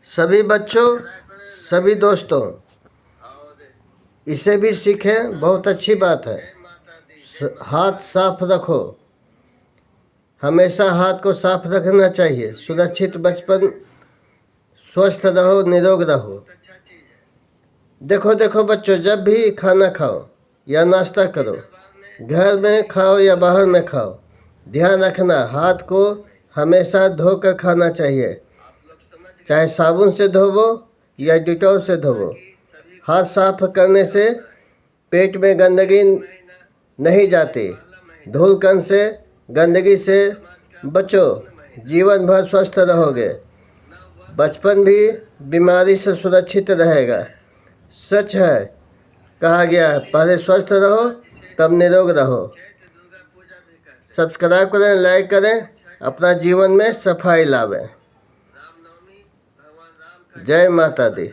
सभी बच्चों, सभी दोस्तों, इसे भी सीखें, बहुत अच्छी बात है। हाथ साफ रखो, हमेशा हाथ को साफ रखना चाहिए। सुरक्षित बचपन, स्वस्थ रहो, निरोग रहो। देखो देखो बच्चों, जब भी खाना खाओ या नाश्ता करो, घर में खाओ या बाहर में खाओ, ध्यान रखना हाथ को हमेशा धोकर खाना चाहिए। चाहे साबुन से धोवो या डिटॉल से धोवो। हाथ साफ करने से पेट में गंदगी नहीं जाती। धूल कण से, गंदगी से बचो, जीवन भर स्वस्थ रहोगे। बचपन भी बीमारी से सुरक्षित रहेगा। सच है, कहा गया है, पहले स्वस्थ रहो तब निरोग रहो। सब्सक्राइब करें, लाइक करें, अपना जीवन में सफाई लावें। जय माता दी।